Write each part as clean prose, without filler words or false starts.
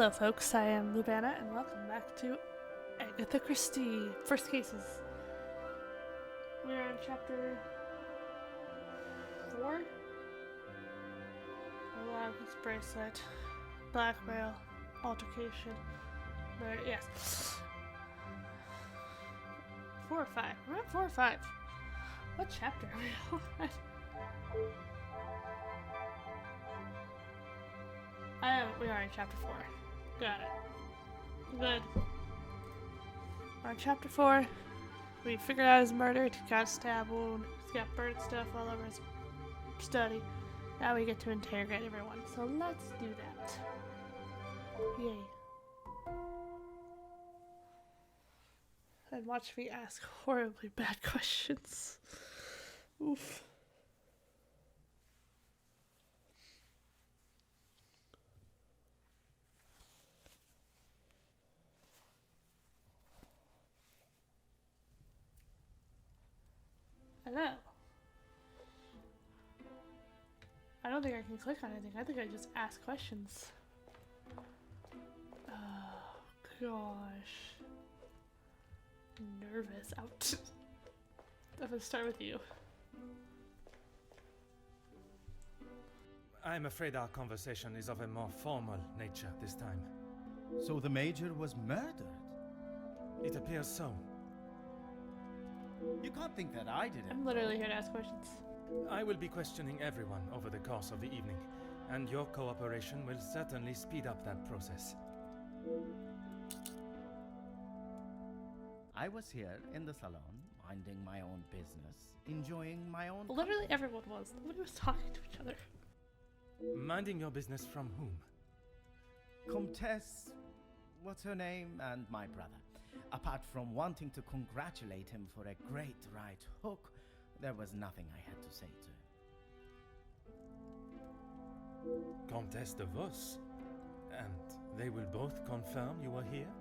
Hello, folks. I am Lubana, and welcome back to Agatha Christie First Cases. We are in chapter 4. Allowance bracelet, blackmail, altercation, murder. Yes. 4 or 5. We're at 4 or 5. What chapter are we on? We are in chapter 4. Got it. Good. We're on chapter 4. We figured out his murder. He got a stab wound. He's got burnt stuff all over his study. Now we get to interrogate everyone. So let's do that. Yay. And watch me ask horribly bad questions. Oof. Hello. I don't think I can click on anything. I think I just ask questions. Oh, gosh. I'm nervous. Out. I'm gonna start with you. I'm afraid our conversation is of a more formal nature this time. So the Major was murdered? It appears so. You can't think that I did it. I'm literally here to ask questions. I will be questioning everyone over the course of the evening, and your cooperation will certainly speed up that process. I was here in the salon, minding my own business, enjoying my own... Literally everyone was. Nobody was talking to each other. Minding your business from whom? Comtesse... what's her name? And my brother. Apart from wanting to congratulate him for a great right hook, there was nothing I had to say to him. Comtesse de Vos? And they will both confirm you were here?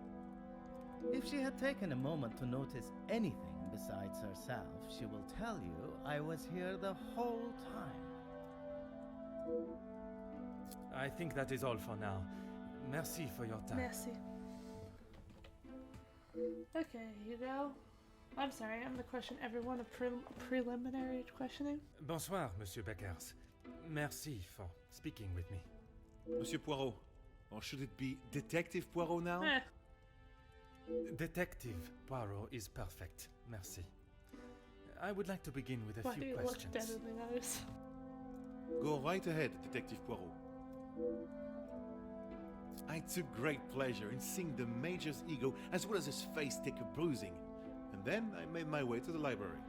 If she had taken a moment to notice anything besides herself, she will tell you I was here the whole time. I think that is all for now. Merci for your time. Merci. Okay, Hugo. I'm sorry, I'm the question everyone, a preliminary questioning. Bonsoir, Monsieur Beckers. Merci for speaking with me. Monsieur Poirot, or should it be Detective Poirot now? Detective Poirot is perfect. Merci. I would like to begin with a few questions. Look dead in the eyes? Go right ahead, Detective Poirot. I took great pleasure in seeing the Major's ego as well as his face take a bruising, and then I made my way to the library.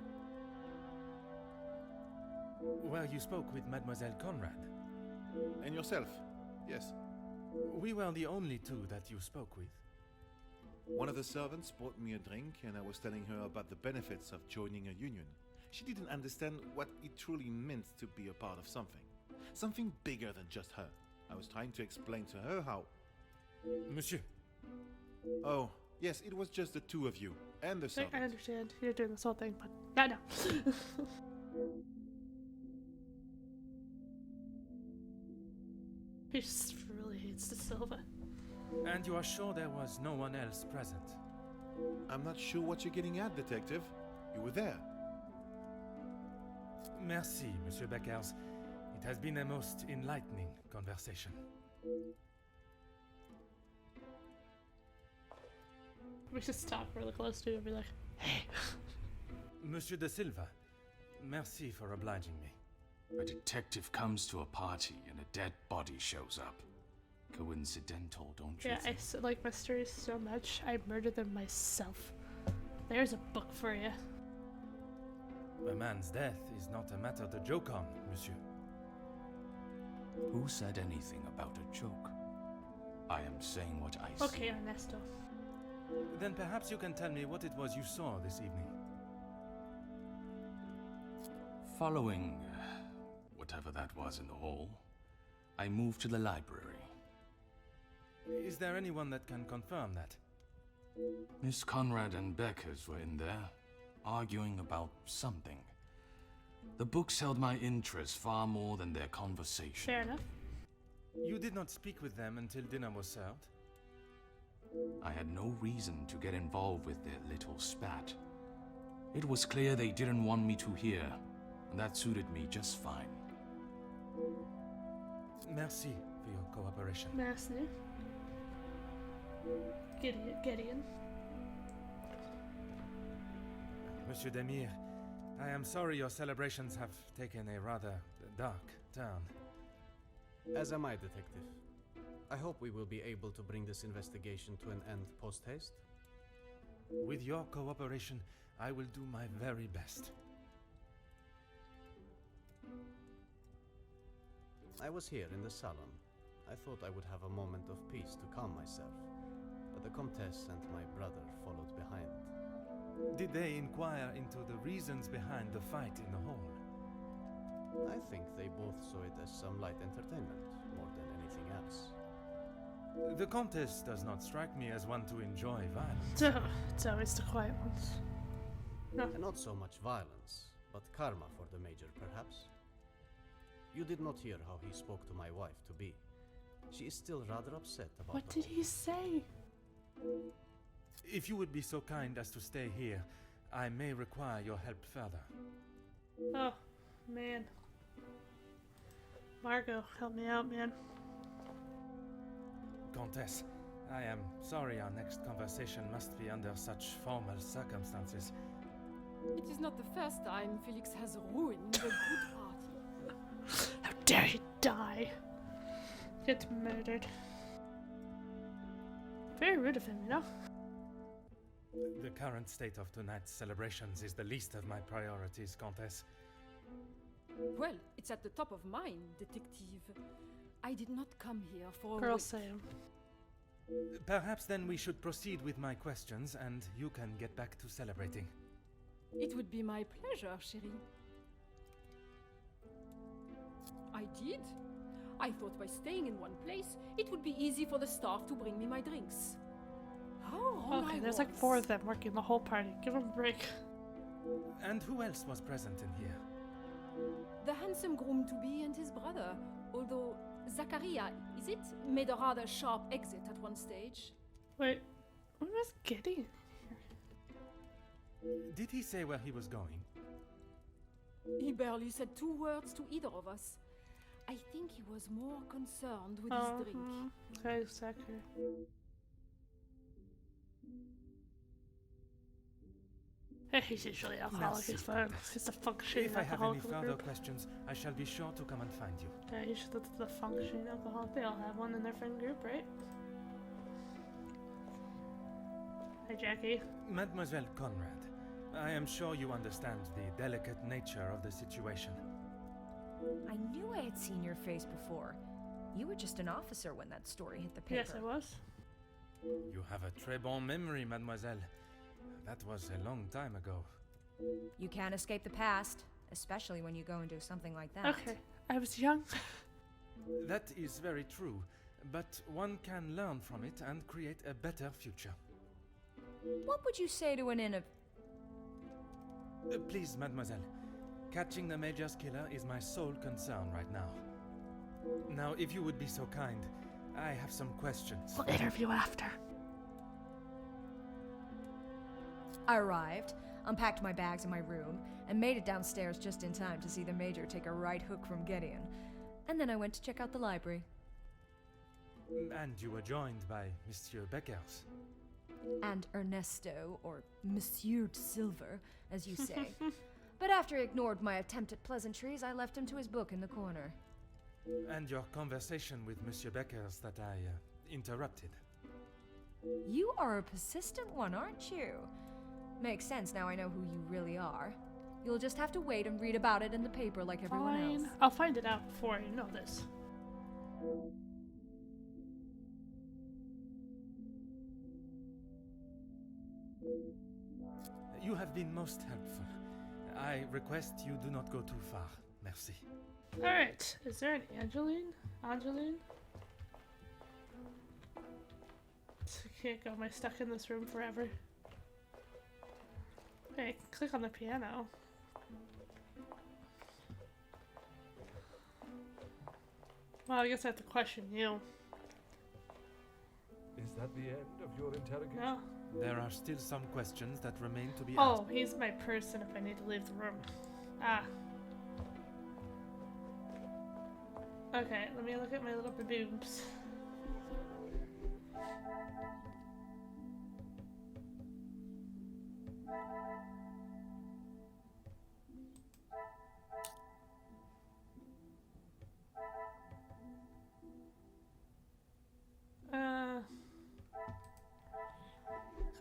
Well, you spoke with Mademoiselle Conrad. And yourself? Yes. We were the only two that you spoke with. One of the servants brought me a drink, and I was telling her about the benefits of joining a union. She didn't understand what it truly meant to be a part of something. Something bigger than just her. I was trying to explain to her how... Monsieur. Oh, yes, it was just the two of you, and the servant. I understand you're doing this whole thing, but no. He just really hates De Silva. And you are sure there was no one else present? I'm not sure what you're getting at, Detective. You were there. Merci, Monsieur Beckers. It has been a most enlightening conversation. We should stop really close to him and be like, hey. Monsieur de Silva, merci for obliging me. A detective comes to a party and a dead body shows up. Coincidental, don't you Yeah, think? I like mysteries so much, I murdered them myself. There's a book for you. A man's death is not a matter to joke on, monsieur. Who said anything about a joke? I am saying what I see. Okay, Ernesto. Then perhaps you can tell me what it was you saw this evening. Following whatever that was in the hall, I moved to the library. Is there anyone that can confirm that? Miss Conrad and Beckers were in there, arguing about something. The books held my interest far more than their conversation. Fair enough. You did not speak with them until dinner was served? I had no reason to get involved with their little spat. It was clear they didn't want me to hear, and that suited me just fine. Merci for your cooperation. Merci. Gideon. Monsieur Demir, I am sorry your celebrations have taken a rather dark turn. As am I, Detective. I hope we will be able to bring this investigation to an end post-haste. With your cooperation, I will do my very best. I was here in the salon. I thought I would have a moment of peace to calm myself, but the Comtesse and my brother followed behind. Did they inquire into the reasons behind the fight in the hall? I think they both saw it as some light entertainment, more than anything else. The Comtesse does not strike me as one to enjoy violence. So, it's always the quiet ones. No. And not so much violence, but karma for the Major, perhaps. You did not hear how he spoke to my wife-to-be. She is still rather upset about What the did whole he say? If you would be so kind as to stay here, I may require your help further. Oh, man. Margot, help me out, man. Comtesse, I am sorry our next conversation must be under such formal circumstances. It is not the first time Felix has ruined a good party. How dare he die? Gets murdered. Very rude of him, you know? The current state of tonight's celebrations is the least of my priorities, Comtesse. Well, it's at the top of mine, detective. I did not come here for a Girl week. Sam. Perhaps then we should proceed with my questions and you can get back to celebrating. It would be my pleasure, chérie. I did. I thought by staying in one place, it would be easy for the staff to bring me my drinks. How wrong Okay, I there's like was. 4 of them working the whole party. Give them a break. And who else was present in here? The handsome groom-to-be and his brother, although Zachariah, is it, made a rather sharp exit at one stage. Wait, what was Gideon? Did he say where he was going? He barely said 2 words to either of us. I think he was more concerned with his drink. Okay, Zachary. Hey, he's usually alcoholic. He's fine. He's a functioning If I have alcoholic any of the further group. questions, I shall be sure to come and find you. Yeah, he's the functioning alcoholic. They all have one in their friend group, right? Hi, Jackie. Mademoiselle Conrad, I am sure you understand the delicate nature of the situation. I knew I had seen your face before. You were just an officer when that story hit the paper. Yes, I was. You have a très bon memory, mademoiselle. That was a long time ago. You can't escape the past, especially when you go and do something like that. Okay, I was young. That is very true, but one can learn from it and create a better future. What would you say to an Please, mademoiselle, catching the Major's killer is my sole concern right now. Now, if you would be so kind, I have some questions. We'll interview after. I arrived, unpacked my bags in my room, and made it downstairs just in time to see the Major take a right hook from Gideon. And then I went to check out the library. And you were joined by Monsieur Beckers. And Ernesto, or Monsieur de Silver, as you say. But after he ignored my attempt at pleasantries, I left him to his book in the corner. And your conversation with Monsieur Beckers that I interrupted. You are a persistent one, aren't you? Makes sense now I know who you really are. You'll just have to wait and read about it in the paper like everyone Fine. else. I'll find it out before you know this. You have been most helpful. I request you do not go too far. Merci. Alright, is there an Angeline? Angeline? I can't go. Am I stuck in this room forever? Hey, click on the piano. Well, I guess I have to question you. Is that the end of your interrogation? No. There are still some questions that remain to be Oh, asked. he's my person if I need to leave the room. Ah. Okay, let me look at my little boobs.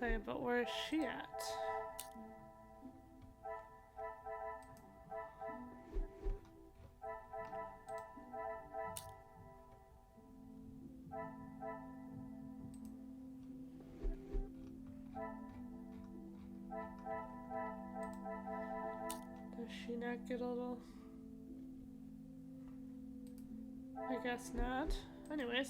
Okay, but where is she at? Does she not get a little? I guess not. Anyways.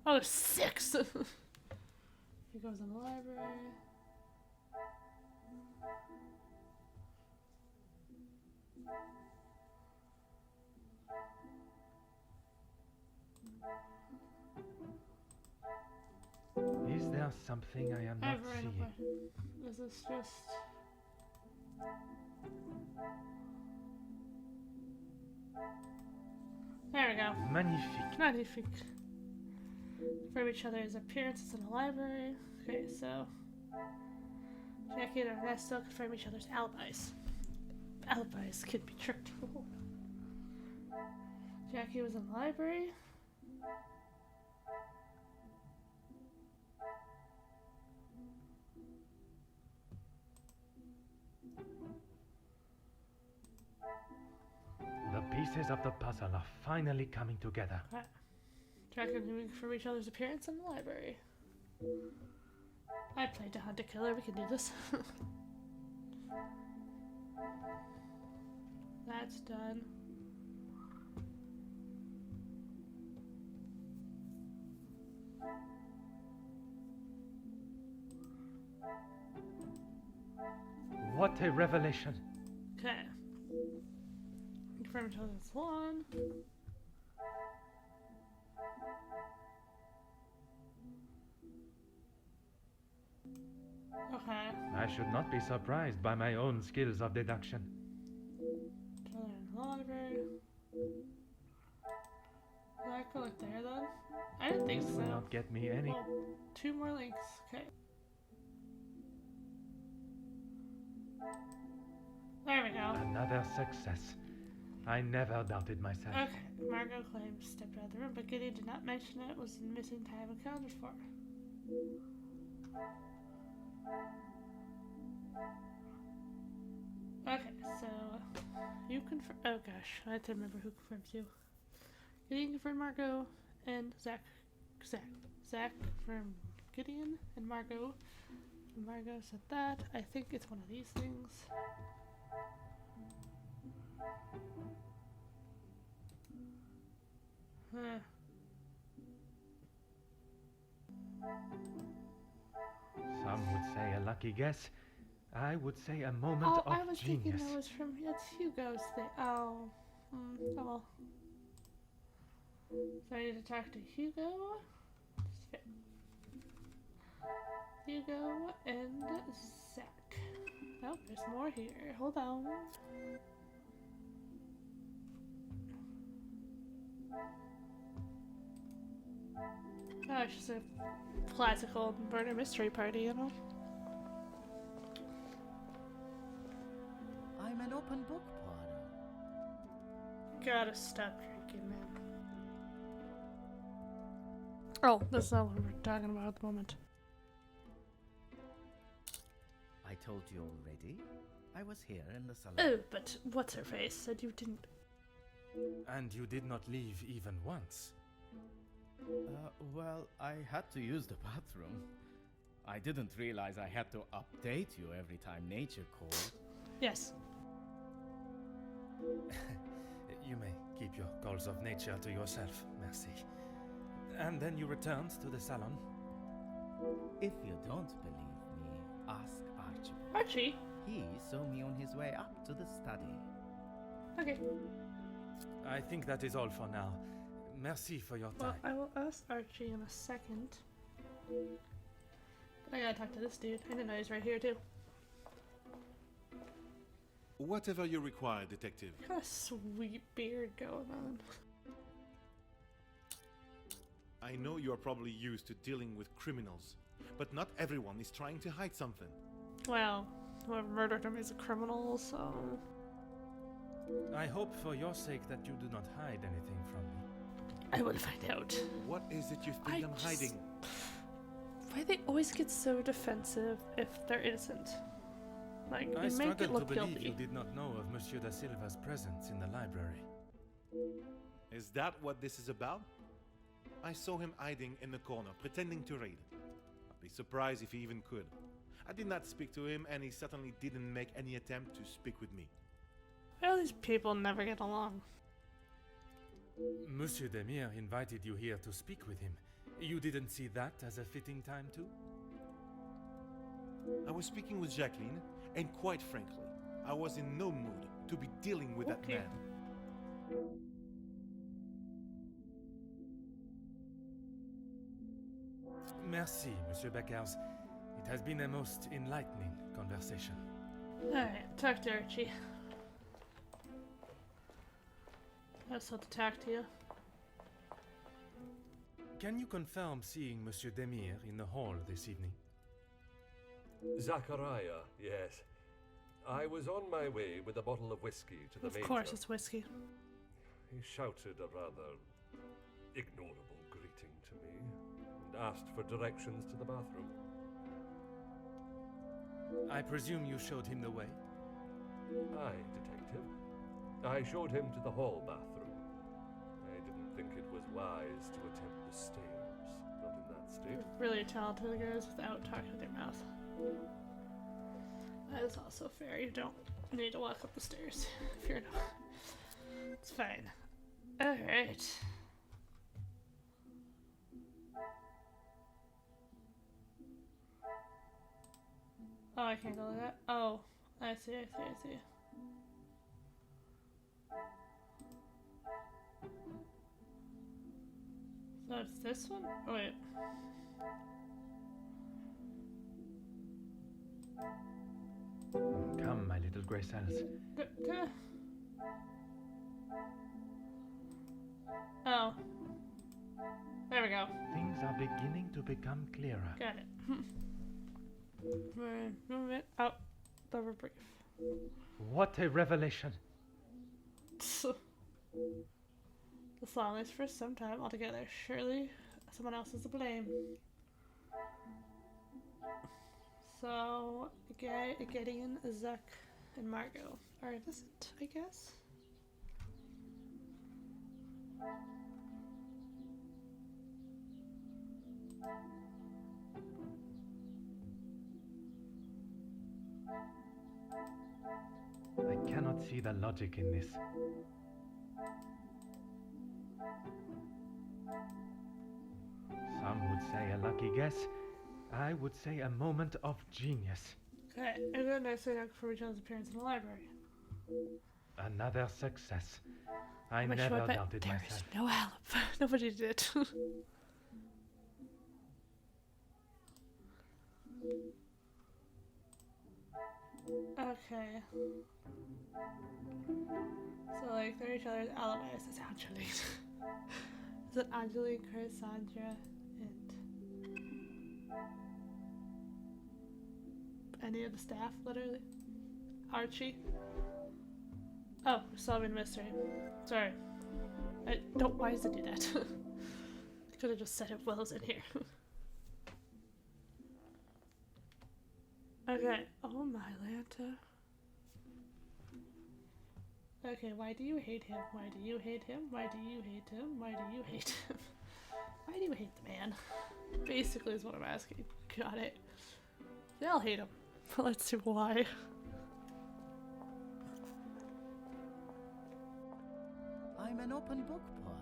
Oh, there's 6! He goes in the library. Is there something I am not seeing? Is this just... There we go. Magnifique. Magnifique. Confirm each other's appearances in the library. Okay, so... Jackie and Ernesto confirm each other's alibis. Alibis could be tricked. Jackie was in the library. The pieces of the puzzle are finally coming together. Jackie and we confirm each other's appearance in the library. I played to hunt a killer, we can do this. That's done. What a revelation! Okay. Confirm each other's lawn. Okay. I should not be surprised by my own skills of deduction. Each other in the library. Did I go there then? I didn't think This so. will not get me any. Well, 2 more links. Okay. There we go. Another success. I never doubted myself. Okay. Margot claims stepped out of the room, but Gideon did not mention it was missing time accounted for. Okay, so you confirm. Oh gosh, I have to remember who confirms you. Gideon confirmed Margot and Zach confirmed Gideon and Margot. And Margot said that. I think it's one of these things. Huh. Some would say a lucky guess. I would say a moment Oh, of I was genius. thinking that was from it's Hugo's thing. Oh, oh. So I need to talk to Hugo. Hugo and Zach. Oh, there's more here. Hold on. Oh, it's just a classical murder mystery party, you know? I'm an open book, Poirot. Gotta stop drinking, man. Oh, that's not what we're talking about at the moment. I told you already. I was here in the salon. Oh, but what's her face said you didn't. And you did not leave even once. Well, I had to use the bathroom. I didn't realize I had to update you every time nature called. Yes. You may keep your calls of nature to yourself, merci. And then you returned to the salon. If you don't believe me, ask Archie. Archie? He saw me on his way up to the study. Okay. I think that is all for now. Merci for your Well, time. I will ask Archie in a second. But I gotta talk to this dude. I didn't know he's right here too. Whatever you require, Detective. Got a sweet beard going on. I know you are probably used to dealing with criminals, but not everyone is trying to hide something. Well, whoever murdered him is a criminal, so... I hope for your sake that you do not hide anything from me. I will find out. What is it you think I'm hiding? Why they always get so defensive if they're innocent? Like, I you make struggle it to look believe guilty. you did not know of Monsieur da Silva's presence in the library. Is that what this is about? I saw him hiding in the corner, pretending to read. I'd be surprised if he even could. I did not speak to him, and he certainly didn't make any attempt to speak with me. Well, these people never get along. Monsieur Demir invited you here to speak with him. You didn't see that as a fitting time too? I was speaking with Jacqueline, and quite frankly, I was in no mood to be dealing with that Okay. man. Merci, Monsieur Beckers. It has been a most enlightening conversation. Alright, talk to Archie. I just have to talk to you. Can you confirm seeing Monsieur Demir in the hall this evening? Zachariah, yes. I was on my way with a bottle of whiskey to the Of Major. course it's whiskey. He shouted a rather ignorable greeting to me and asked for directions to the bathroom. I presume you showed him the way? Aye, detective. I showed him to the hall bathroom. I didn't think it was wise to attempt the stairs, not in that state. Really talented guys without talking with your mouth. That is also fair. You don't need to walk up the stairs if you're not. It's fine. Alright. Oh, I can't go like that. Oh, I see, I see, I see. So it's this one? Oh, wait. Come, my little grey cells. Oh. There we go. Things are beginning to become clearer. Got it. Move it out the brief. What a revelation! The song is for some time altogether. Surely someone else is to blame. So, Gideon, Zuck, and Margot are innocent, I guess? I cannot see the logic in this. Some would say a lucky guess. I would say a moment of genius. Okay, I'm going to say that for each other's appearance in the library. Another success. I But never sure, but doubted there myself. is no help. Nobody did. Okay. So, like, they're each other's alibis. It's Angeline. Is it Angeline, Cassandra, and any of the staff, literally? Archie? Oh, we're solving a mystery. Sorry. Don't, why does it do that? I could have just said it while I was in here. Okay. Oh my Lanta. Okay, why do you hate him? Why do you hate him? Why do you hate him? Why do you hate him? Why do you hate the man? Basically is what I'm asking. Got it. They all hate him. But let's see why. I'm an open book, Potter.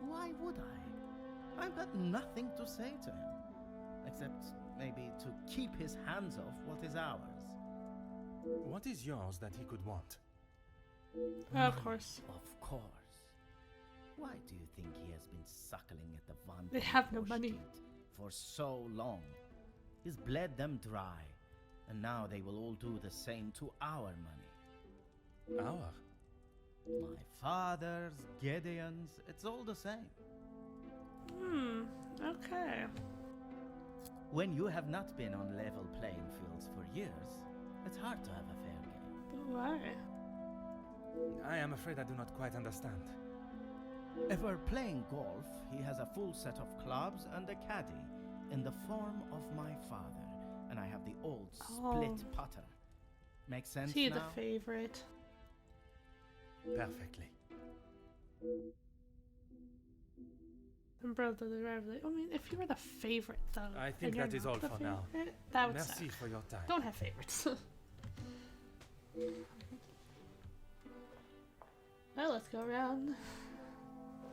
Why would I? I've got nothing to say to him, except maybe to keep his hands off what is ours. What is yours that he could want? Of course. Of course. Why do you think he has been suckling at the Van They have no Bush money. teat for so long? He's bled them dry, and now they will all do the same to our money. Our? My father's, Gideon's, it's all the same. Okay. When you have not been on level playing fields for years, it's hard to have a fair game. But why? I am afraid I do not quite understand. If we're playing golf, he has a full set of clubs and a caddy in the form of my father, and I have the old split putter. Make sense Is he now? the favorite? Perfectly. And brother, the rival. I mean, if you were the favorite, though. I and think you're that is not all the for now. favorite, that would Merci suck. for your time. Don't have favorites. Well, let's go around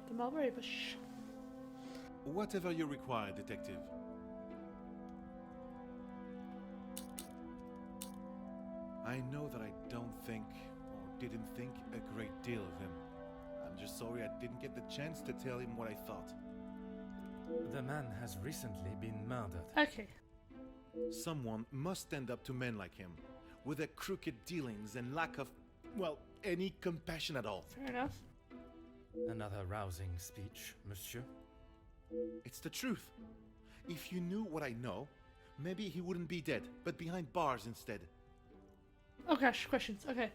the mulberry bush. Whatever you require, detective. I know that I don't think, or didn't think, a great deal of him. I'm just sorry I didn't get the chance to tell him what I thought. The man has recently been murdered. Okay. Someone must stand up to men like him, with their crooked dealings and lack of, well, any compassion at all. Fair enough. Another rousing speech, monsieur. It's the truth. If you knew what I know, maybe he wouldn't be dead, but behind bars instead. Oh gosh, questions. Okay.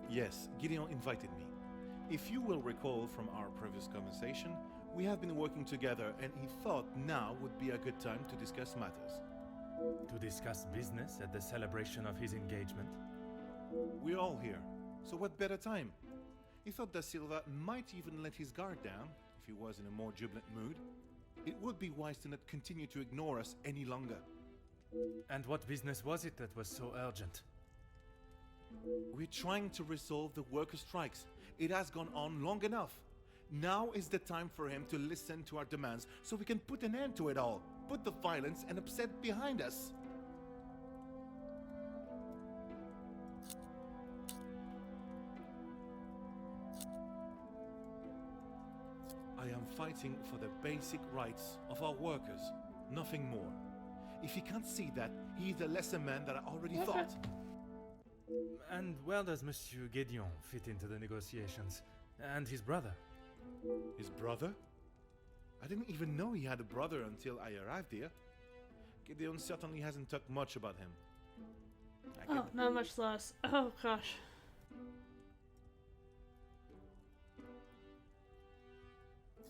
Yes, Gideon invited me. If you will recall from our previous conversation, we have been working together and he thought now would be a good time to discuss matters. To discuss business at the celebration of his engagement. We're all here, so what better time? He thought Da Silva might even let his guard down if he was in a more jubilant mood. It would be wise to not continue to ignore us any longer. And what business was it that was so urgent? We're trying to resolve the worker strikes. It has gone on long enough. Now is the time for him to listen to our demands so we can put an end to it all. Put the violence and upset behind us. I am fighting for the basic rights of our workers, nothing more. If he can't see that, he is a lesser man than I already thought. And where does Monsieur Gédéon fit into the negotiations? And his brother? His brother? I didn't even know he had a brother until I arrived here. Gideon certainly hasn't talked much about him. Oh, not much loss. Oh gosh.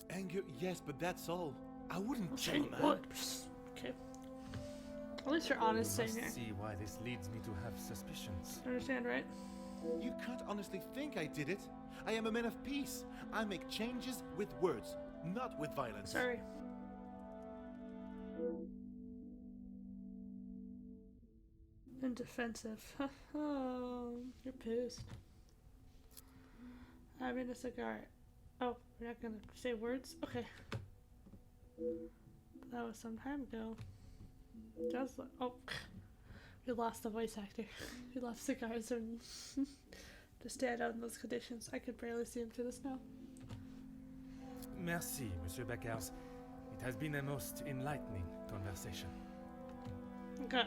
Anger, yes, but that's all. I wouldn't I'm kill saying a man. what? Okay. At least you're honest You saying must it. see why this leads me to have suspicions. Understand, right? You can't honestly think I did it. I am a man of peace. I make changes with words, not with violence. Sorry. And defensive. Oh, you're pissed. Having a cigar. Oh, we're not gonna say words? Okay. That was some time ago. Just oh, we lost the voice actor. We left cigars and to stand out in those conditions. I could barely see him through the snow. Merci, Monsieur Beckers. It has been a most enlightening conversation. Okay.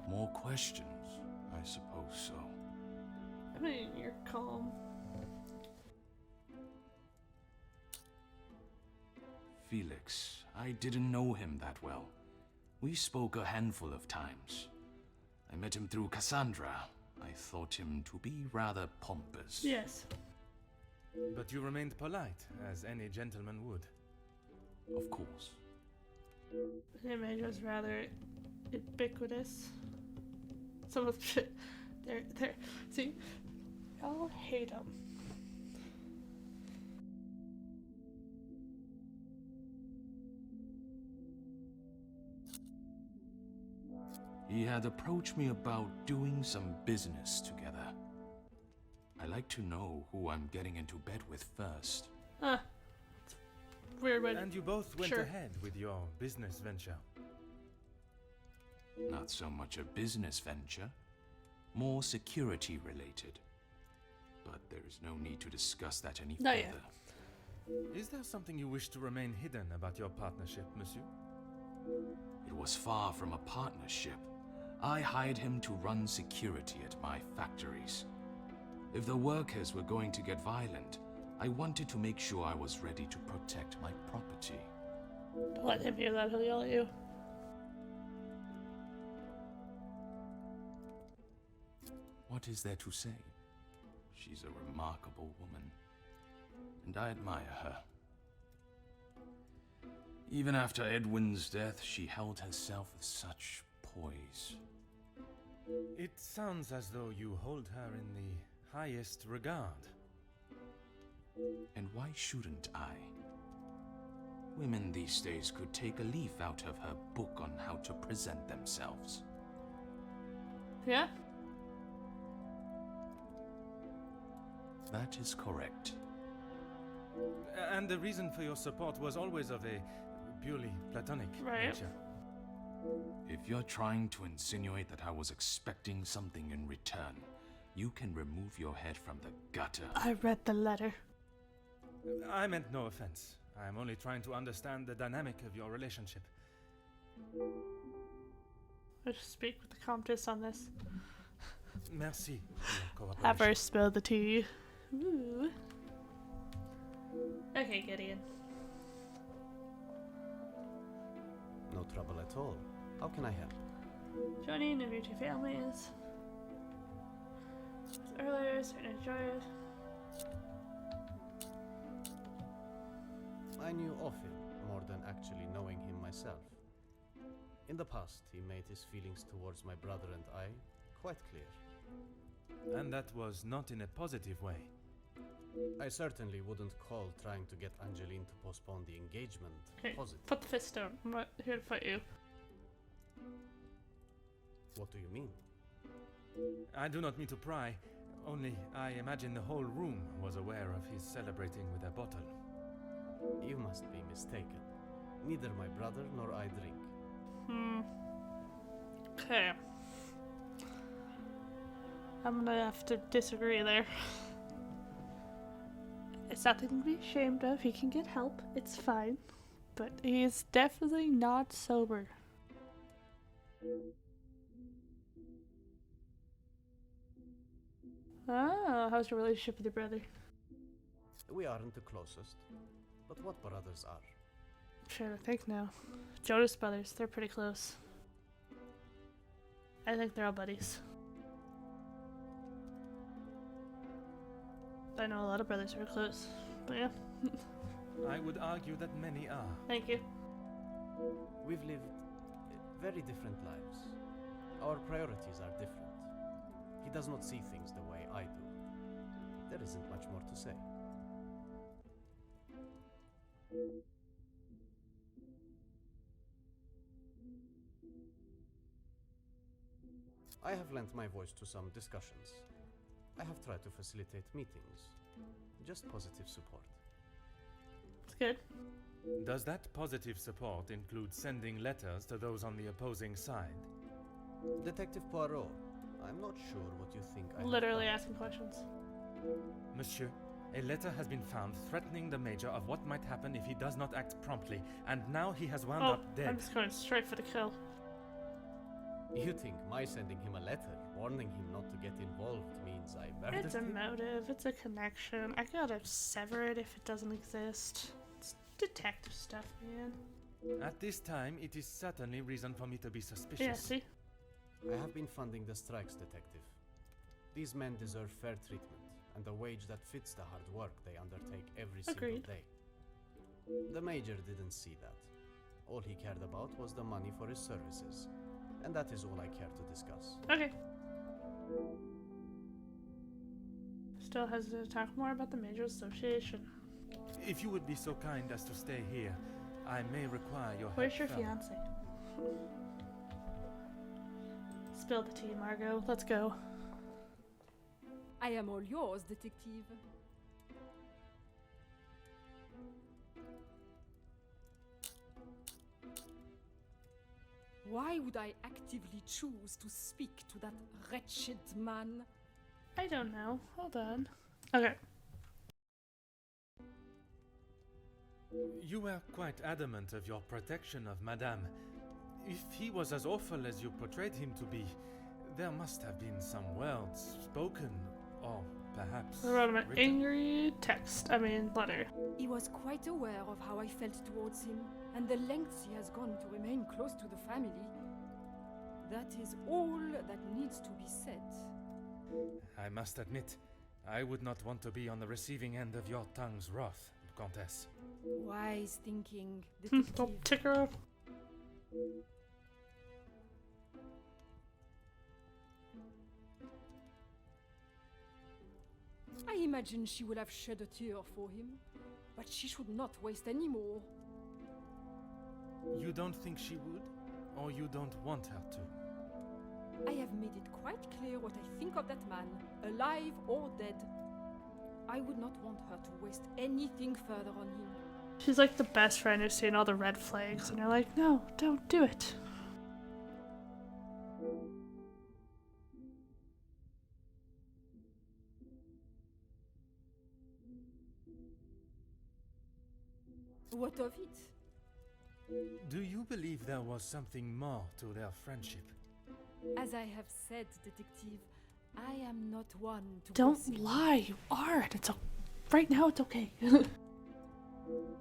More questions? I suppose so. I mean, you're calm. Felix, I didn't know him that well. We spoke a handful of times. I met him through Cassandra. I thought him to be rather pompous. Yes. But you remained polite, as any gentleman would. Of course. The image was rather ubiquitous. Some of they're see, y'all hate him. He had approached me about doing some business together. I like to know who I'm getting into bed with first. Huh. It's weird, but And you both went sure. ahead with your business venture. Not so much a business venture, more security related. But there is no need to discuss that any Not further. yet. Is there something you wish to remain hidden about your partnership, monsieur? It was far from a partnership. I hired him to run security at my factories. If the workers were going to get violent, I wanted to make sure I was ready to protect my property. Don't let him hear that, he'll yell at you. What is there to say? She's a remarkable woman, and I admire her. Even after Edwin's death, she held herself with such poise. It sounds as though you hold her in the highest regard. And why shouldn't I? Women these days could take a leaf out of her book on how to present themselves. Yeah? That is correct. And the reason for your support was always of a purely platonic Right. nature. If you're trying to insinuate that I was expecting something in return, you can remove your head from the gutter. I read the letter. I meant no offense. I am only trying to understand the dynamic of your relationship. I'll just speak with the Comtesse on this. Merci for your cooperation. Have her spill the tea. Ooh. Okay, Gideon. No trouble at all. How can I help? Joining of your two families. Earlier, starting to enjoy it. I knew of him more than actually knowing him myself. In the past, he made his feelings towards my brother and I quite clear. And that was not in a positive way. I certainly wouldn't call trying to get Angeline to postpone the engagement Okay, positive. put the fist down. I'm not here to fight you. What do you mean? I do not mean to pry, only I imagine the whole room was aware of his celebrating with a bottle. You must be mistaken. Neither my brother nor I drink. Okay. I'm gonna have to disagree there. It's nothing to be ashamed of. He can get help. It's fine. But he is definitely not sober. Ah, how's your relationship with your brother? We aren't the closest, but what brothers are? I'm trying to think now. Jonas Brothers, they're pretty close. I think they're all buddies. I know a lot of brothers who are close, but yeah. I would argue that many are. Thank you. We've lived very different lives. Our priorities are different. He does not see things the way I do. There isn't much more to say. I have lent my voice to some discussions. I have tried to facilitate meetings. Just positive support. It's good. Does that positive support include sending letters to those on the opposing side? Detective Poirot, I'm not sure what you think I have Literally done. asking questions. Monsieur, a letter has been found threatening the Major of what might happen if he does not act promptly, and now he has wound Oh, up dead. I'm just going straight for the kill. You think my sending him a letter warning him not to get involved means I murdered It's a him? motive, it's a connection. I gotta sever it if it doesn't exist. It's detective stuff, man. At this time, it is certainly reason for me to be suspicious. Yeah, see? I have been funding the strikes, detective. These men deserve fair treatment and a wage that fits the hard work they undertake every Agreed. single day. The Major didn't see that. All he cared about was the money for his services, and that is all I care to discuss. Okay. Still hesitant to talk more about the Major Association. If you would be so kind as to stay here, I may require your Where's your help further. fiance? Spill the tea, Margot. Let's go. I am all yours, detective. Why would I actively choose to speak to that wretched man? I don't know. Hold on. Okay. You were quite adamant of your protection of Madame. If he was as awful as you portrayed him to be, there must have been some words spoken, or perhaps I wrote him an written. angry letter. He was quite aware of how I felt towards him, and the lengths he has gone to remain close to the family. That is all that needs to be said. I must admit, I would not want to be on the receiving end of your tongue's wrath, Countess. Wise thinking, Don't detective. tick her up. I imagine she will have shed a tear for him, but she should not waste any more. You don't think she would? Or you don't want her to? I have made it quite clear what I think of that man, alive or dead. I would not want her to waste anything further on him. She's like the best friend who's seen all the red flags, and you're like, no, don't do it. What of it? Do you believe there was something more to their friendship? As I have said, detective, I am not one to Don't gossip. lie, you are. Right now it's okay.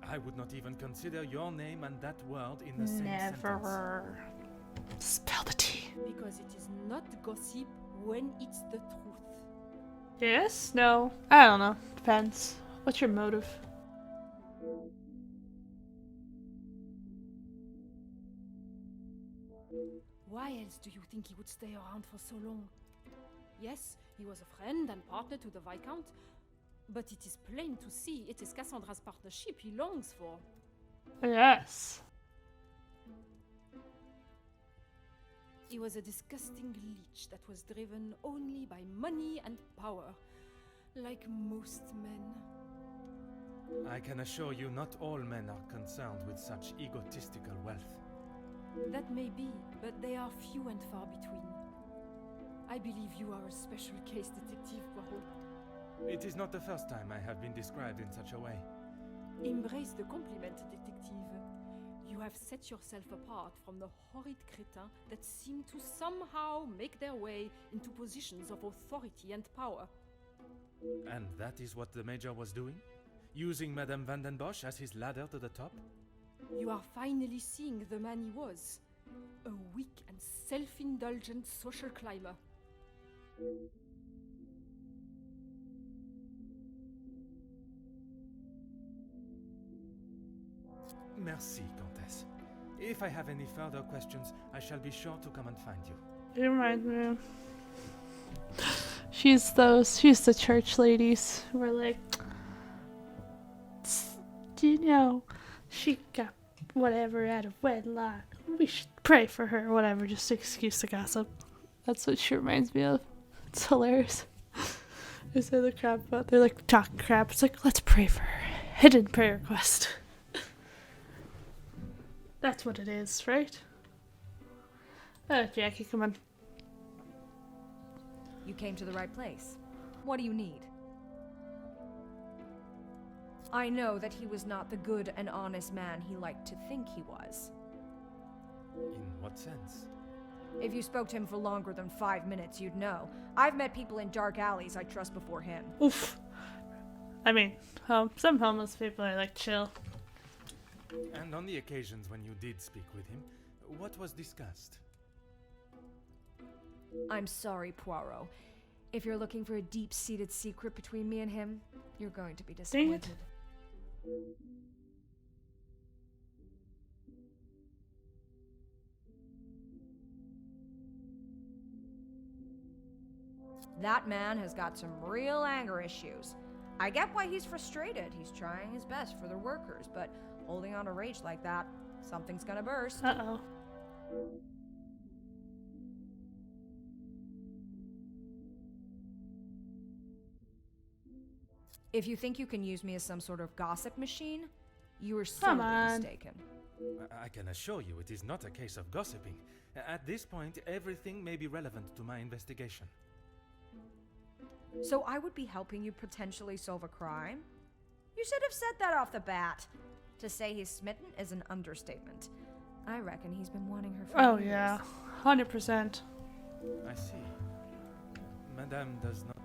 I would not even consider your name and that word in the same sentence. Never. Spill the tea. Because it is not gossip when it's the truth. Yes? No? I don't know. Depends. What's your motive? Why else do you think he would stay around for so long? Yes, he was a friend and partner to the Viscount, but it is plain to see it is Cassandra's partnership he longs for. Yes. He was a disgusting leech that was driven only by money and power, like most men. I can assure you not all men are concerned with such egotistical wealth. That may be, but they are few and far between. I believe you are a special case, Detective Poirot. It is not the first time I have been described in such a way. Embrace the compliment, Detective. You have set yourself apart from the horrid crétins that seem to somehow make their way into positions of authority and power. And that is what the Major was doing? Using Madame Van den Bosch as his ladder to the top? You are finally seeing the man he was. A weak and self-indulgent social climber. Merci, Countess. If I have any further questions, I shall be sure to come and find you. It reminds me. She's the church ladies who are like, you know, she got whatever out of wedlock. We should pray for her, or whatever, just an excuse to gossip. That's what she reminds me of. It's hilarious. They say the crap about, they're like talking crap. It's like, let's pray for her. Hidden prayer request. That's what it is, right? Oh, Jackie, come on. You came to the right place. What do you need? I know that he was not the good and honest man he liked to think he was. In what sense? If you spoke to him for longer than 5 minutes, you'd know. I've met people in dark alleys I trust before him. Oof. I mean, some homeless people are like chill. And on the occasions when you did speak with him, what was discussed? I'm sorry, Poirot. If you're looking for a deep-seated secret between me and him, you're going to be Dang it. disappointed. That man has got some real anger issues. I get why he's frustrated. He's trying his best for the workers, but holding on to rage like that, something's gonna burst. Uh-oh. If you think you can use me as some sort of gossip machine, you are Come sorely on. mistaken. I can assure you it is not a case of gossiping. At this point, everything may be relevant to my investigation. So I would be helping you potentially solve a crime? You should have said that off the bat. To say he's smitten is an understatement. I reckon he's been wanting her for Oh years. yeah, 100%. I see. Madame does not.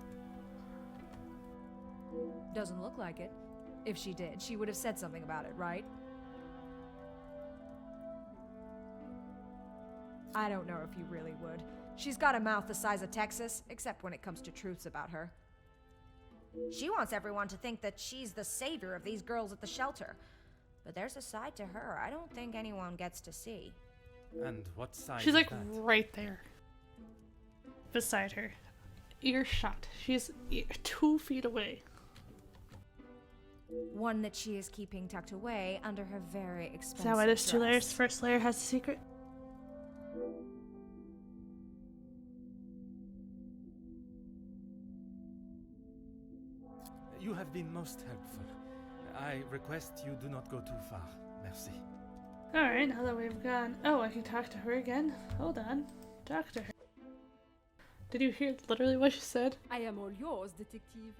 Doesn't look like it. If she did, she would have said something about it, right? I don't know if you really would. She's got a mouth the size of Texas, except when it comes to truths about her. She wants everyone to think that she's the savior of these girls at the shelter. But there's a side to her I don't think anyone gets to see. And what side She's is like that? right there. Beside her. Earshot. She's 2 feet away. One that she is keeping tucked away under her very expensive Is that why there's 2 layers? dress. First layer has a secret. You have been most helpful. I request you do not go too far. Merci. Alright, now that we've gone. Oh, I can talk to her again. Hold on. Talk to her. Did you hear literally what she said? I am all yours, detective.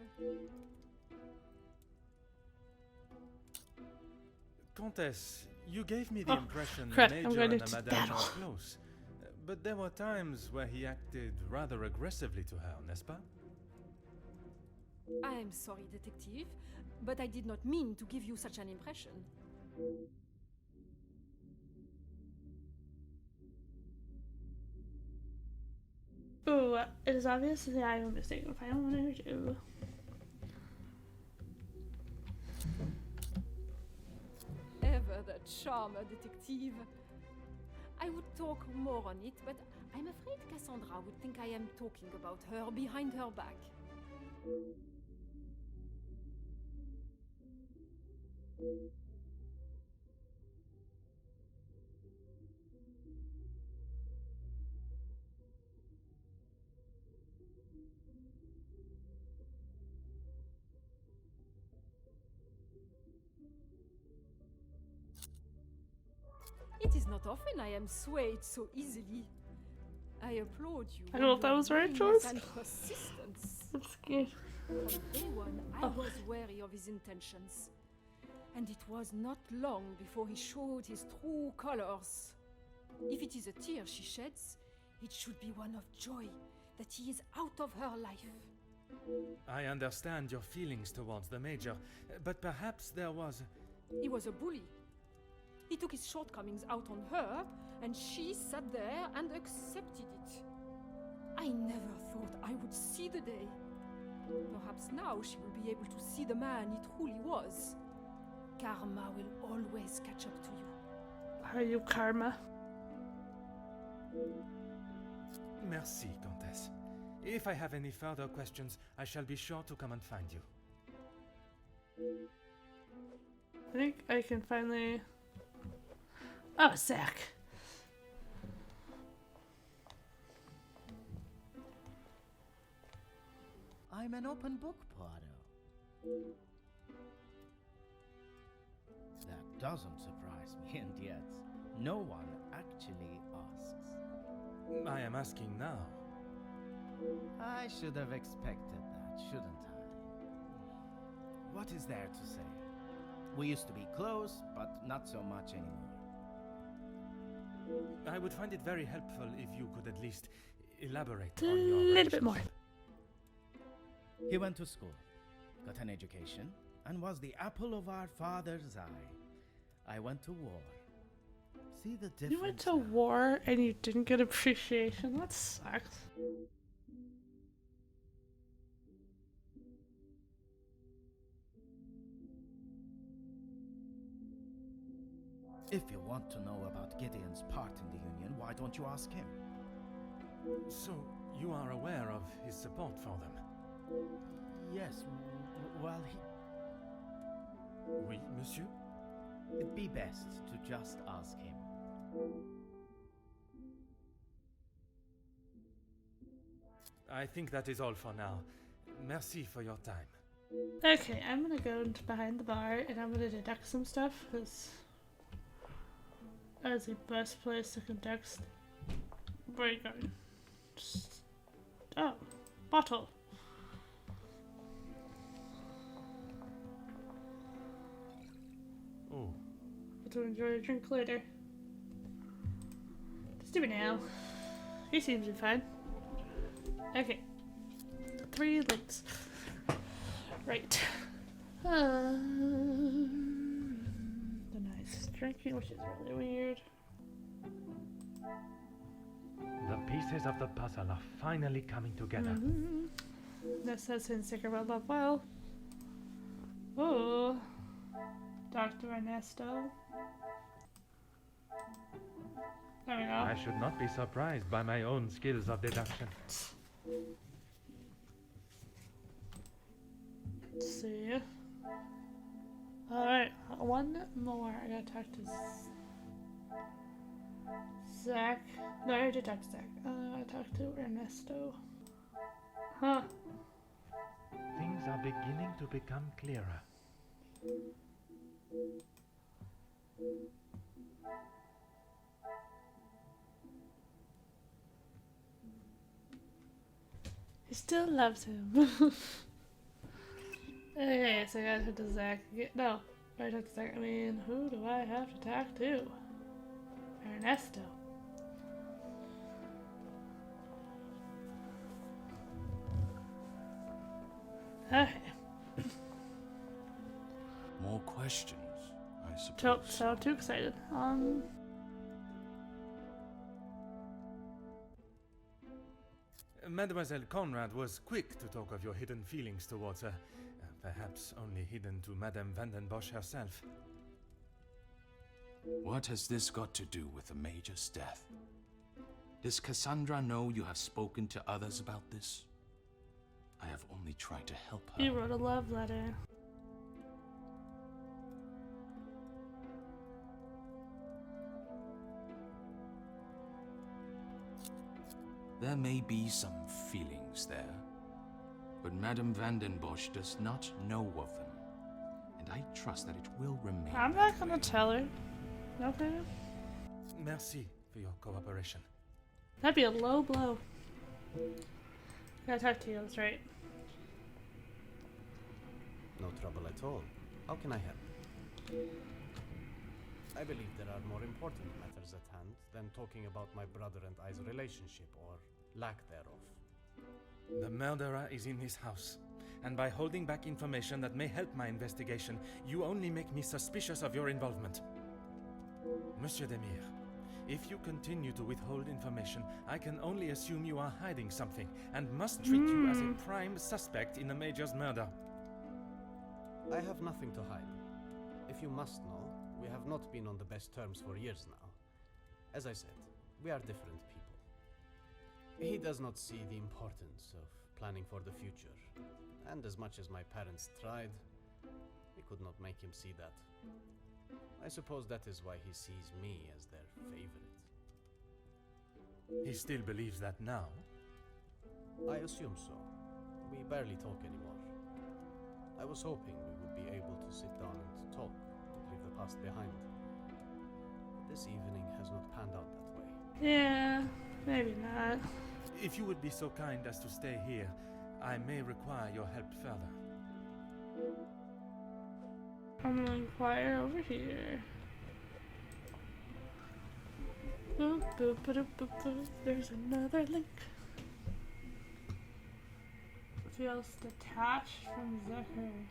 Countess, you gave me the Oh, impression crap, the I'm Major going and the to Madame battle. are close. But there were times where he acted rather aggressively to her, n'est-ce pas? I am sorry, detective, but I did not mean to give you such an impression. Ooh, it is obvious that I am mistaken if I don't want to do. Ever the charmer, detective. I would talk more on it, but I'm afraid Cassandra would think I am talking about her behind her back. It is not often I am swayed so easily. I applaud you. I don't know if that was the right willingness choice. And persistence. I'm scared. From day one, I Oh. was wary of his intentions. And it was not long before he showed his true colors. If it is a tear she sheds, it should be one of joy that he is out of her life. I understand your feelings towards the Major, but perhaps there was. He was a bully. He took his shortcomings out on her, and she sat there and accepted it. I never thought I would see the day. Perhaps now she will be able to see the man he truly was. Karma will always catch up to you. Are you karma? Merci, Countess. If I have any further questions, I shall be sure to come and find you. I think I can finally. Oh, Zach. I'm an open book, Poirot. That doesn't surprise me, and yet no one actually asks. I am asking now. I should have expected that, shouldn't I? What is there to say? We used to be close, but not so much anymore. I would find it very helpful if you could at least elaborate A on your little bit more. relationship. He went to school, got an education, and was the apple of our father's eye. I went to war. See the difference? You went to now? war and you didn't get appreciation. That sucks. If you want to know about Gideon's part in the Union, why don't you ask him? So, you are aware of his support for them? Yes, well, Oui, monsieur? it'd be best to just ask him. I think that is all for now. Merci for your time. Okay, I'm gonna go into behind the bar and I'm gonna deduct some stuff because that's the best place to conduct. Where are you going? Oh, bottle. Oh, To enjoy a drink later. Just do it now. He seems to be fine. Okay. 3 links. Right. The nice drinking, which is really weird. The pieces of the puzzle are finally coming together. This says insecure about love well. Oh, Dr. Ernesto. There we go. I should not be surprised by my own skills of deduction. Let's see. Alright, one more. I gotta talk to Zach. No, I already talked to Zach. I gotta talk to Ernesto. Huh. Things are beginning to become clearer. He still loves him. Okay, so I gotta talk to Zach. No, I talk to Zach. I mean, who do I have to talk to? Ernesto. Okay. More questions, I suppose. Don't sound too excited. Mademoiselle Conrad was quick to talk of your hidden feelings towards her. Perhaps only hidden to Madame Vandenbosch herself. What has this got to do with the Major's death? Does Cassandra know you have spoken to others about this? I have only tried to help her. You wrote a love letter. There may be some feelings there, but Madame Vandenbosch does not know of them, and I trust that it will remain. I'm not gonna tell her. Okay. Merci for your cooperation. That'd be a low blow. Gotta talk to you, that's right. No trouble at all. How can I help? I believe there are more important matters at hand than talking about my brother and I's relationship, or lack thereof. The murderer is in this house, and by holding back information that may help my investigation, you only make me suspicious of your involvement. Monsieur Demir, if you continue to withhold information, I can only assume you are hiding something, and must treat you as a prime suspect in the Major's murder. I have nothing to hide. If you must know, we have not been on the best terms for years now. As I said, we are different people. He does not see the importance of planning for the future, and as much as my parents tried, we could not make him see that. I suppose that is why he sees me as their favorite. He still believes that now? I assume so. We barely talk anymore. I was hoping we would be able to sit down and talk, and leave the past behind. But this evening has not panned out that way. Yeah, maybe not. If you would be so kind as to stay here, I may require your help further. I'm gonna inquire over here. Boop, boop, boop, boop, boop. There's another link. Feels detached from Zachary.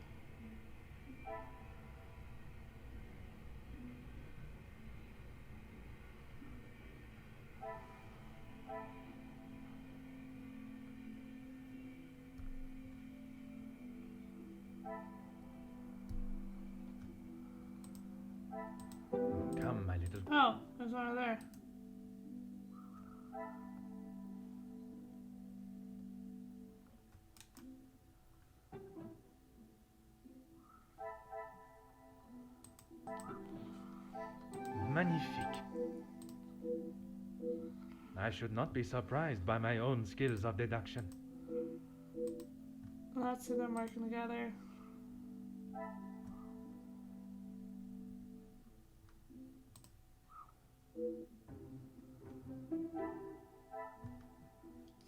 Come, my little... Oh, there's one over there. Magnifique. I should not be surprised by my own skills of deduction. Lots of them working together.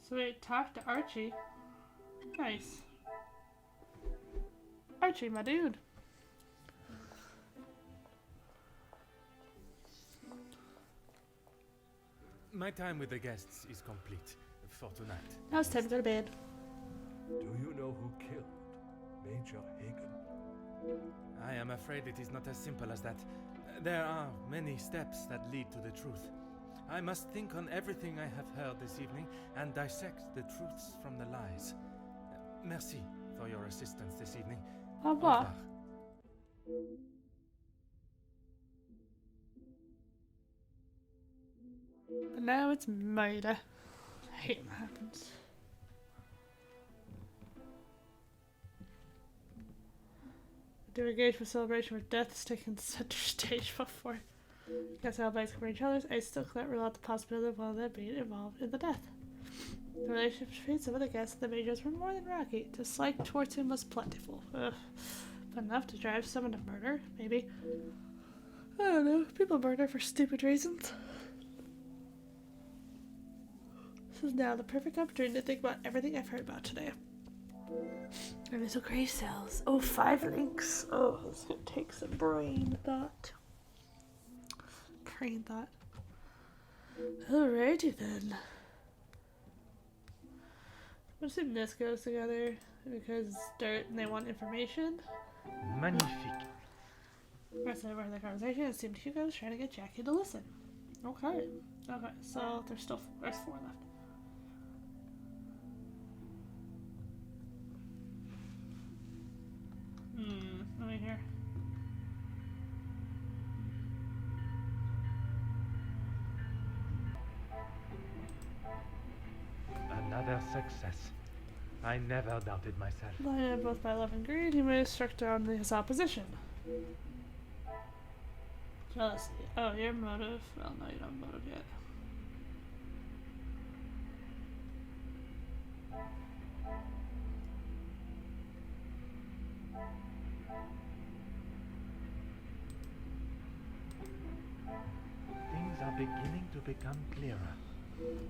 So wait, talk to Archie. Nice. Archie, my dude. My time with the guests is complete for tonight. Now it's time to go to bed. Do you know who killed Major Hagen? I am afraid it is not as simple as that. There are many steps that lead to the truth. I must think on everything I have heard this evening and dissect the truths from the lies. Merci for your assistance this evening. Au revoir. But now it's murder. I hate when that happens. Interrogation for celebration where death is taking center stage before. Guess alibis cover each other's. I still can't rule out the possibility of one of them being involved in the death. The relationship between some of the guests and the majors were more than rocky. Dislike towards him was plentiful. Ugh. But enough to drive someone to murder, maybe. I don't know. People murder for stupid reasons. This is now the perfect opportunity to think about everything I've heard about today. And little gray cells. Oh, 5 links. Oh, this is gonna take some brain thought. Brain thought. Alrighty then. I'm assuming this goes together because it's dirt and they want information. Magnifique. Rest of the conversation, it seemed Hugo was trying to get Jackie to listen. Okay. Okay, so there's 4 left. Let me hear. Another success. I never doubted myself. Blinded both by love and greed, he may have struck down his opposition. Jealousy. Oh, your motive. Well, no, you don't have motive yet. Things are beginning to become clearer.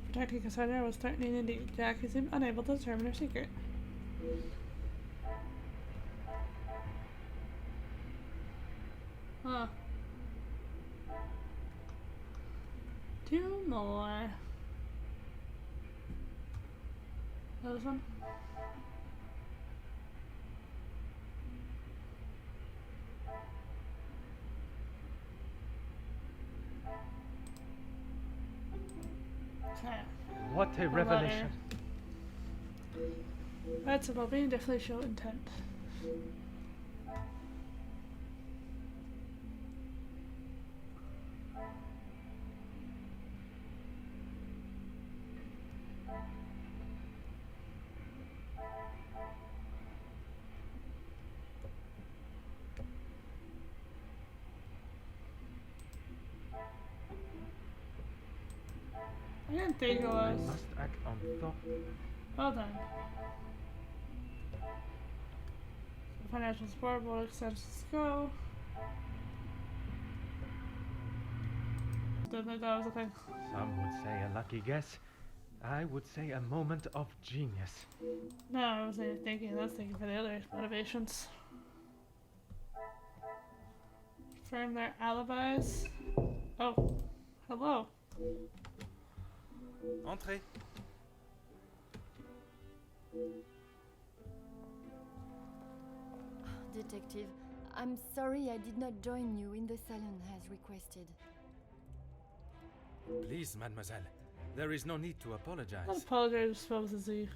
Protecting Cassandra was threatening indeed. Jackie seemed unable to determine her secret. Huh. 2 more. This one? Okay. What a revelation. That's about being definitely show intent. I didn't think it was. Must act on thought. Well done. Financial support will expenses go. Didn't think that was a thing. Some would say a lucky guess. I would say a moment of genius. No, I wasn't even thinking. I was thinking for the other motivations. Confirm their alibis. Oh, hello. Entrez. Detective, I'm sorry I did not join you in the salon as requested. Please, mademoiselle. There is no need to I apologize. apologize, supposedly.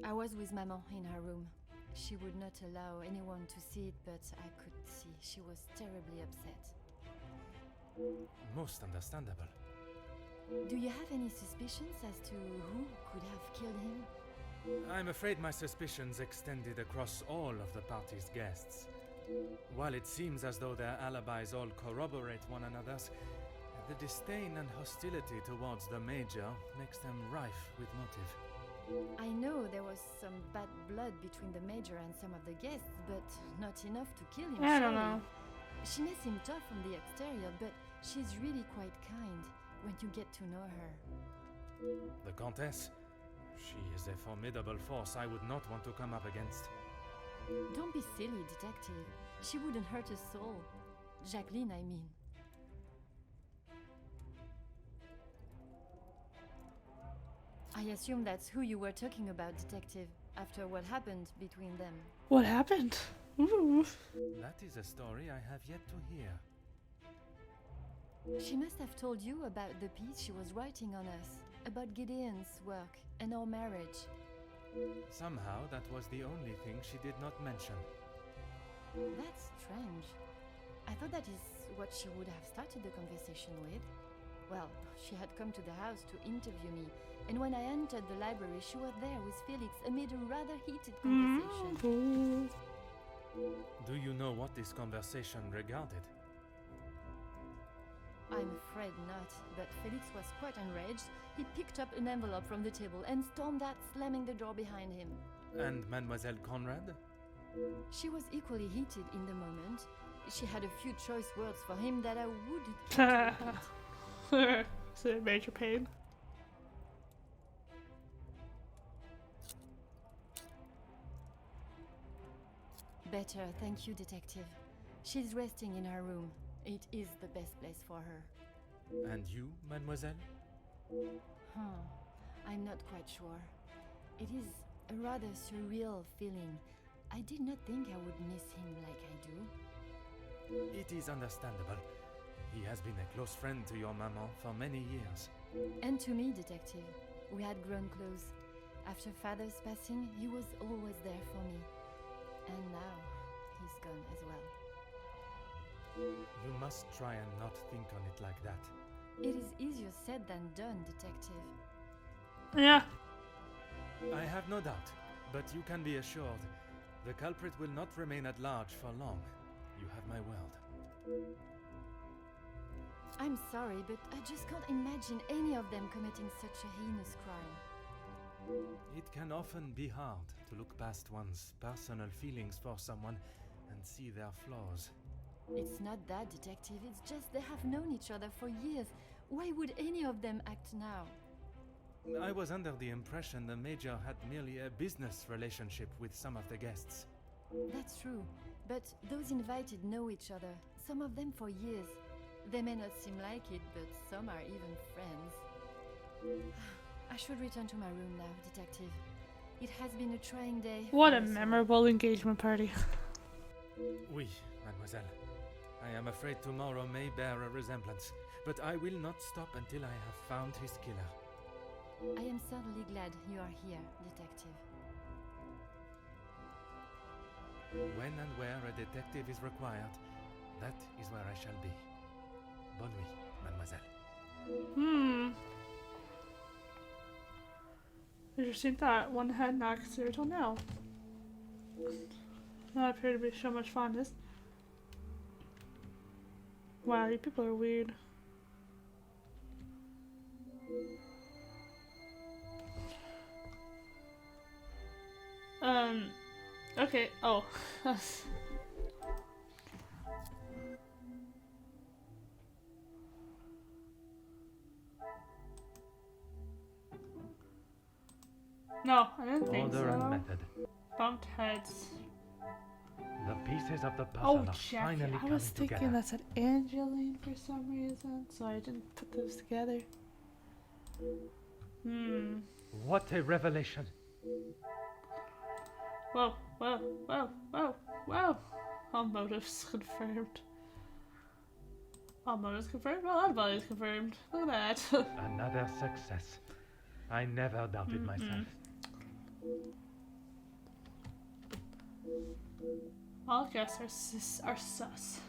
I was with Maman in her room. She would not allow anyone to see it, but I could see she was terribly upset. Most understandable. Do you have any suspicions as to who could have killed him? I'm afraid my suspicions extended across all of the party's guests. While it seems as though their alibis all corroborate one another's, the disdain and hostility towards the Major makes them rife with motive. I know there was some bad blood between the Major and some of the guests, but not enough to kill him. I don't surely. know. She may seem tough on the exterior, but she's really quite kind when you get to know her. The Countess? She is a formidable force I would not want to come up against. Don't be silly, detective. She wouldn't hurt a soul. Jacqueline, I mean. I assume that's who you were talking about, detective, after what happened between them. What happened? Ooh. That is a story I have yet to hear. She must have told you about the piece she was writing on us, about Gideon's work and our marriage. Somehow that was the only thing she did not mention. That's strange. I thought that is what she would have started the conversation with. Well, she had come to the house to interview me, and when I entered the library, she was there with Felix amid a rather heated conversation. Do you know what this conversation regarded? I'm afraid not, but Felix was quite enraged. He picked up an envelope from the table and stormed out, slamming the door behind him. And Mademoiselle Conrad? She was equally heated in the moment. She had a few choice words for him that I wouldn't repeat. Is it a major pain? Better, thank you, detective. She's resting in her room. It is the best place for her. And you, mademoiselle? I'm not quite sure. It is a rather surreal feeling. I did not think I would miss him like I do. It is understandable. He has been a close friend to your maman for many years. And to me, detective. We had grown close. After father's passing, he was always there for me. And now, he's gone as well. You must try and not think on it like that. It is easier said than done, detective. Yeah. I have no doubt, but you can be assured the culprit will not remain at large for long. You have my word. I'm sorry, but I just can't imagine any of them committing such a heinous crime. It can often be hard to look past one's personal feelings for someone and see their flaws. It's not that, detective. It's just they have known each other for years. Why would any of them act now? I was under the impression the Major had merely a business relationship with some of the guests. That's true, but those invited know each other, some of them for years. They may not seem like it, but some are even friends. I should return to my room now, detective. It has been a trying day. What a memorable engagement party. Oui, mademoiselle. I am afraid tomorrow may bear a resemblance, but I will not stop until I have found his killer. I am certainly glad you are here, detective. When and where a detective is required, that is where I shall be. Bonne nuit, mademoiselle. Interesting thought. One had not considered till now. Not appear to be so much fondness. Wow, you people are weird. Okay, oh. No, I didn't think Order and so. method. Bumped heads. The pieces of the puzzle Oh, are Jackie, finally I coming was thinking together. that said Angeline for some reason, so I didn't put those together. What a revelation! Whoa, whoa, whoa, whoa, whoa! All motives confirmed. All motives confirmed? All bodies confirmed. Look at that. Another success. I never doubted myself. All guests are sus.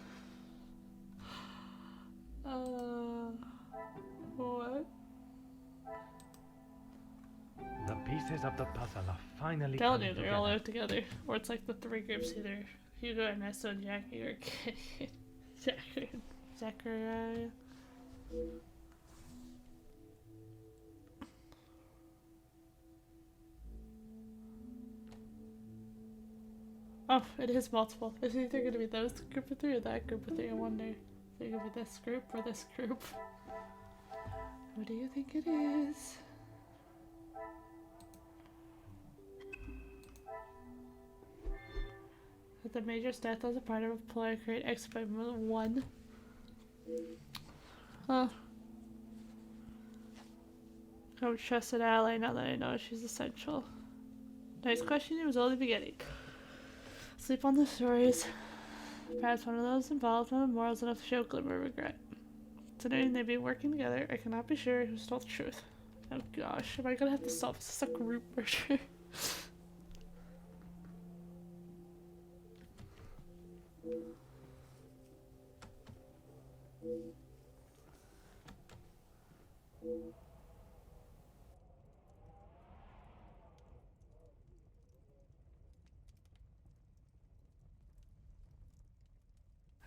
What? The pieces of the puzzle are finally Tell coming you, they're together. all live together. Or it's like the three groups either Hugo, Ernesto, and Jackie, or Zachariah. Oh, it is multiple. It's either going to be those group of three or that group of three. I wonder if it's going to be this group or this group. Who do you think it is? The Major's death was a part of a ploy to create X by one. Huh. I'm a trusted ally now that I know she's essential. Nice question, it was only the beginning. Sleep on the stories. Perhaps one of those involved with morals enough to show glimmer of regret. Considering they've been working together, I cannot be sure who told the truth. Oh gosh, am I gonna have to solve this? Is this a group murder?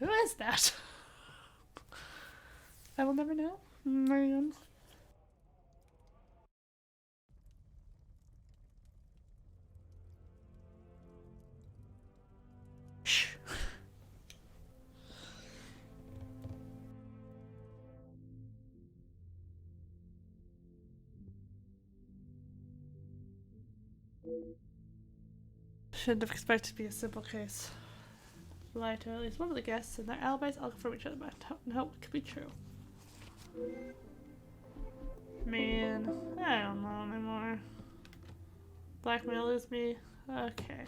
Who is that? I will never know. Man. Shh. Shouldn't have expected to be a simple case. Lie to at least one of the guests, and their alibis all confirm each other, but no, it could be true. Man, I don't know anymore. Blackmail is me? Okay.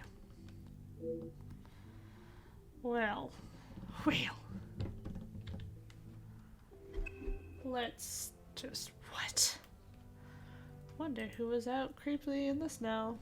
Well. Let's just... what? Wonder who was out creepily in the snow.